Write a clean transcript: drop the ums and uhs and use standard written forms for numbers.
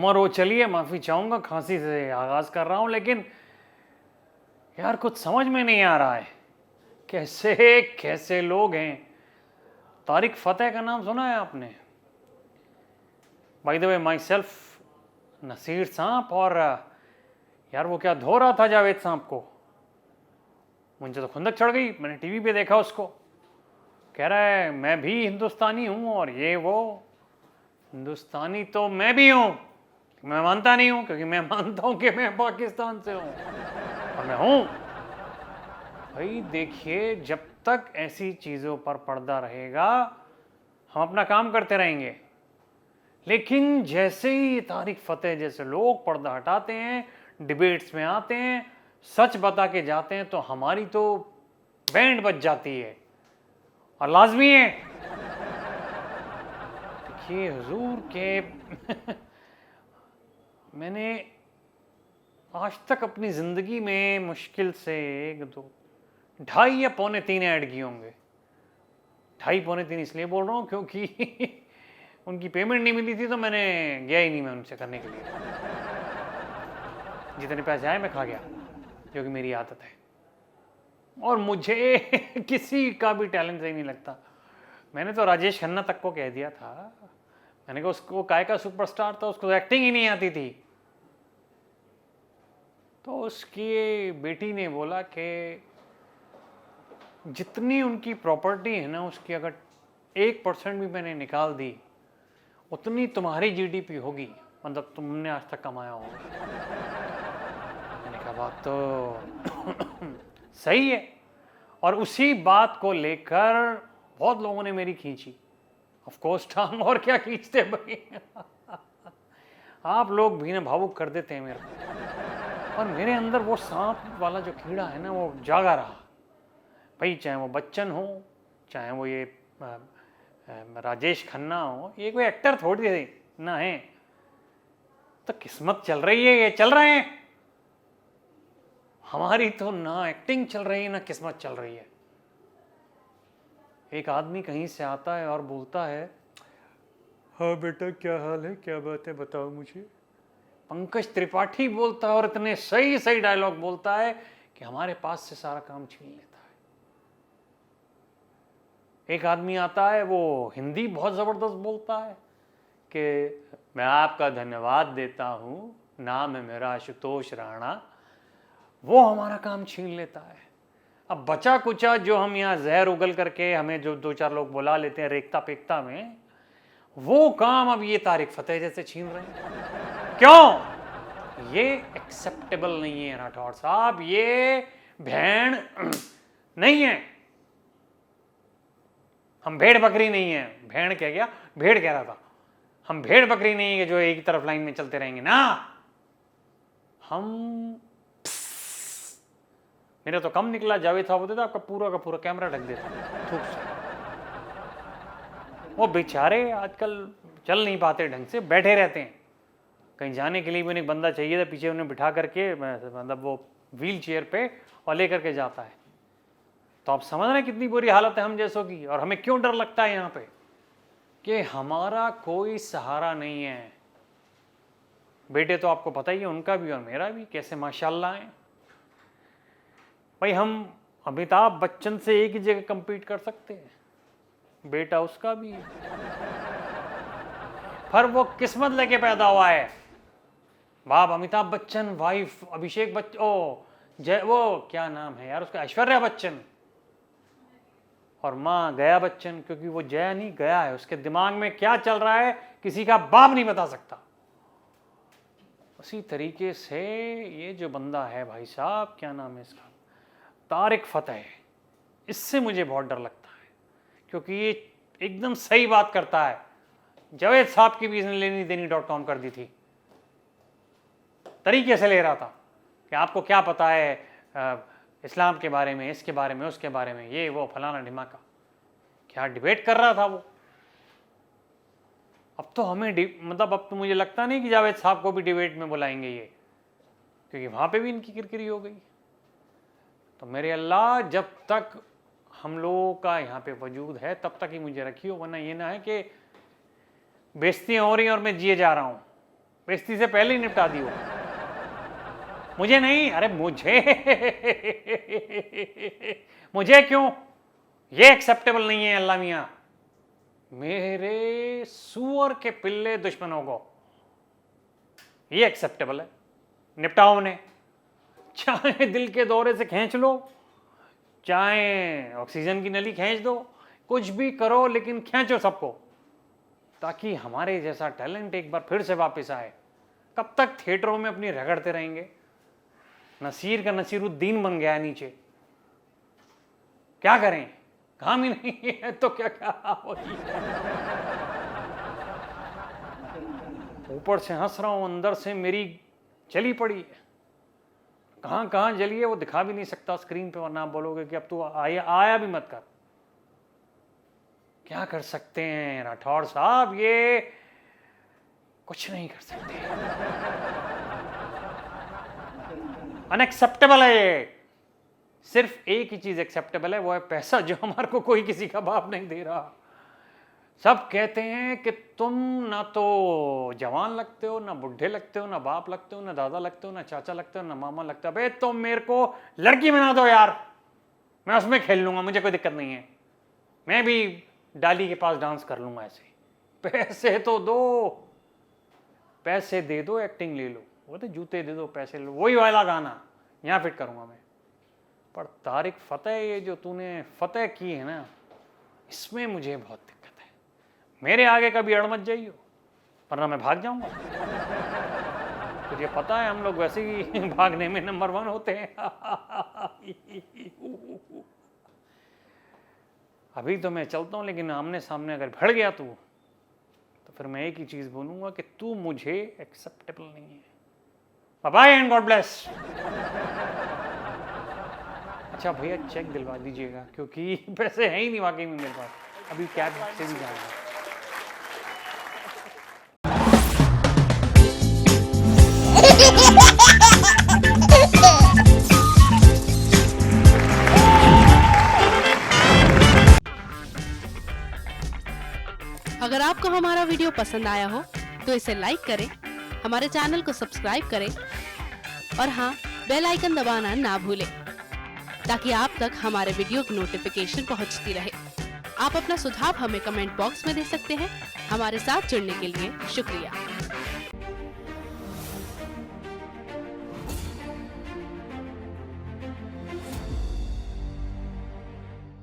उमर वो चलिए, माफ़ी चाहूँगा, खांसी से आगाज़ कर रहा हूँ, लेकिन यार कुछ समझ में नहीं आ रहा है, कैसे कैसे लोग हैं। तारिक फ़तेह का नाम सुना है आपने? By the way myself Naseer सांप, और यार वो क्या धो रहा था जावेद सांप को, मुझे तो खुंदक चढ़ गई। मैंने टीवी पे देखा उसको, कह रहा है मैं भी हिंदुस्तानी हूँ और ये वो। हिंदुस्तानी तो मैं भी हूँ, मैं मानता नहीं हूँ, क्योंकि मैं मानता हूँ कि मैं पाकिस्तान से हूँ, और मैं हूँ। भाई देखिए, जब तक ऐसी चीज़ों पर पर्दा रहेगा हम अपना काम करते रहेंगे, लेकिन जैसे ही तारिक फ़तेह जैसे लोग पर्दा हटाते हैं, डिबेट्स में आते हैं, सच बता के जाते हैं, तो हमारी तो बैंड बज जाती है। और लाजमी है, देखिए हुजूर के मैंने आज तक अपनी ज़िंदगी में मुश्किल से 2.5 या 2.75 ऐड किए होंगे। 2.5 2.75 इसलिए बोल रहा हूँ क्योंकि उनकी पेमेंट नहीं मिली थी, तो मैंने गया ही नहीं मैं उनसे करने के लिए। जितने पैसे आए मैं खा गया, जो कि मेरी आदत है, और मुझे किसी का भी टैलेंट सही नहीं लगता। मैंने तो राजेश खन्ना तक को कह दिया था, मैंने कहा उसको काय का सुपरस्टार था, उसको एक्टिंग ही नहीं आती थी। तो उसकी बेटी ने बोला कि जितनी उनकी प्रॉपर्टी है ना, उसकी अगर 1% भी मैंने निकाल दी, उतनी तुम्हारी जीडीपी होगी, मतलब तुमने आज तक कमाया होगा। मैंने कहा बात तो सही है, और उसी बात को लेकर बहुत लोगों ने मेरी खींची। ऑफ कोर्स टांग और क्या खींचते भाई आप लोग भी ना भावुक कर देते हैं मेरे को, और मेरे अंदर वो सांप वाला जो कीड़ा है ना, वो जागा रहा भाई। चाहे वो बच्चन हो, चाहे वो ये राजेश खन्ना हो, ये कोई एक्टर थोड़ी है ना है, तो किस्मत चल रही है, ये चल रहे हैं। हमारी तो ना एक्टिंग चल रही है ना किस्मत चल रही है। एक आदमी कहीं से आता है और बोलता है, हाँ बेटा क्या हाल है, क्या बात है, बताओ मुझे। पंकज त्रिपाठी बोलता है, और इतने सही सही डायलॉग बोलता है कि हमारे पास से सारा काम छीन लेता है। एक आदमी आता है, वो हिंदी बहुत ज़बरदस्त बोलता है कि मैं आपका धन्यवाद देता हूँ, नाम है मेरा आशुतोष राणा, वो हमारा काम छीन लेता है। अब बचा कुचा जो हम यहाँ जहर उगल करके हमें जो 2-4 लोग बुला लेते हैं रेखता पेखता में, वो काम अब ये तारिक फ़तेह जैसे छीन रहे हैं। क्यों? ये एक्सेप्टेबल नहीं है राठौड़ साहब, ये भेड़ नहीं है। हम भेड़ बकरी नहीं है, भेड़ कह गया, भेड़ कह रहा था। हम भेड़ बकरी नहीं है जो एक ही तरफ लाइन में चलते रहेंगे ना। हम मेरा तो कम निकला, जावेद साहब होते थे आपका पूरा का पूरा कैमरा ढक देता थूक से। वो बेचारे आजकल चल नहीं पाते ढंग से, बैठे रहते हैं। कहीं जाने के लिए भी उन्हें बंदा चाहिए था, पीछे उन्हें बिठा करके, मतलब वो व्हील चेयर पे और ले करके जाता है। तो आप समझ रहे हैं कितनी बुरी हालत है हम जैसों की। और हमें क्यों डर लगता है यहाँ पे कि हमारा कोई सहारा नहीं है। बेटे तो आपको पता ही है, उनका भी और मेरा भी कैसे माशाल्लाह हैं भाई। हम अमिताभ बच्चन से एक ही जगह compete कर सकते हैं, बेटा उसका भी है, पर वो किस्मत लेके पैदा हुआ है। बाप अमिताभ बच्चन, वाइफ अभिषेक बच्चन, ओ जय, वो क्या नाम है यार उसका, ऐश्वर्या बच्चन, और माँ गया बच्चन, क्योंकि वो जया नहीं गया है। उसके दिमाग में क्या चल रहा है किसी का बाप नहीं बता सकता। उसी तरीके से ये जो बंदा है भाई साहब, क्या नाम है इसका, तारिक फ़तेह, इससे मुझे बहुत डर लगता है, क्योंकि ये एकदम सही बात करता है। जावेद साहब की भी इसने लेनी देनी .com कर दी थी, तरीके से ले रहा था कि आपको क्या पता है इस्लाम के बारे में, इसके बारे में, उसके बारे में, ये वो फलाना ढिमाका, क्या डिबेट कर रहा था वो। अब तो हमें मतलब अब तो मुझे लगता नहीं कि जावेद साहब को भी डिबेट में बुलाएंगे ये, क्योंकि वहाँ पे भी इनकी किरकिरी हो गई। तो मेरे अल्लाह, जब तक हम लोगों का यहाँ पे वजूद है तब तक ही मुझे रखियो, वरना ये ना है कि बेइज्जतियाँ हो रही हैं और मैं जिए जा रहा हूँ। बेइज्जती से पहले ही निपटा दी हो। मुझे नहीं, अरे मुझे मुझे क्यों, ये एक्सेप्टेबल नहीं है अल्लाह मियाँ। मेरे सुअर के पिल्ले दुश्मनों को ये एक्सेप्टेबल है, निपटाओ उन्हें। चाहे दिल के दौरे से खींच लो, चाहे ऑक्सीजन की नली खींच दो, कुछ भी करो लेकिन खींचो सबको, ताकि हमारे जैसा टैलेंट एक बार फिर से वापस आए। कब तक थिएटरों में अपनी रगड़ते रहेंगे? नसीर का नसीरुद्दीन बन गया नीचे, क्या करें, काम ही नहीं है तो क्या क्या होगी। ऊपर से हंस रहा हूं, अंदर से मेरी जली पड़ी है। कहां कहां जली है वो दिखा भी नहीं सकता स्क्रीन पे, वरना आप बोलोगे कि अब तू आया भी मत कर। क्या कर सकते हैं राठौड़ साहब, ये कुछ नहीं कर सकते। अनएक्सेप्टेबल है ये। सिर्फ एक ही चीज एक्सेप्टेबल है, वो है पैसा, जो हमारे को कोई किसी का बाप नहीं दे रहा। सब कहते हैं कि तुम ना तो जवान लगते हो, ना बुढ़े लगते हो, ना बाप लगते हो, ना दादा लगते हो, ना चाचा लगते हो, ना मामा लगते हो। भाई तुम मेरे को लड़की बना दो यार, मैं उसमें खेल लूंगा, मुझे कोई दिक्कत नहीं है। मैं भी डाली के पास डांस कर लूंगा ऐसे। पैसे तो दो, पैसे दे दो, एक्टिंग ले लो। वो तो जूते दे दो, पैसे लो, वही वाला गाना यहाँ फिट करूंगा मैं। पर तारिक फतेह, ये जो तूने फतेह की है ना, इसमें मुझे बहुत दिक्कत है। मेरे आगे कभी अड़ मत जाइयो, वरना मैं भाग जाऊंगा। तुझे पता है हम लोग वैसे ही भागने में नंबर 1 होते हैं। अभी तो मैं चलता हूं, लेकिन आमने सामने अगर भिड़ गया तू, तो फिर मैं एक ही चीज बोलूंगा कि तू मुझे एक्सेप्टेबल नहीं है। Bye bye and God bless. अच्छा भैया चेक दिलवा दीजिएगा, क्योंकि पैसे हैं ही नहीं वाकई में मेरे पास, अभी कैब से भी जाना है। अगर आपको हमारा वीडियो पसंद आया हो तो इसे लाइक करें, हमारे चैनल को सब्सक्राइब करें और हाँ, बेल आइकन दबाना ना भूलें, ताकि आप तक हमारे वीडियो की नोटिफिकेशन पहुंचती रहे। आप अपना सुझाव हमें कमेंट बॉक्स में दे सकते हैं। हमारे साथ जुड़ने के लिए शुक्रिया।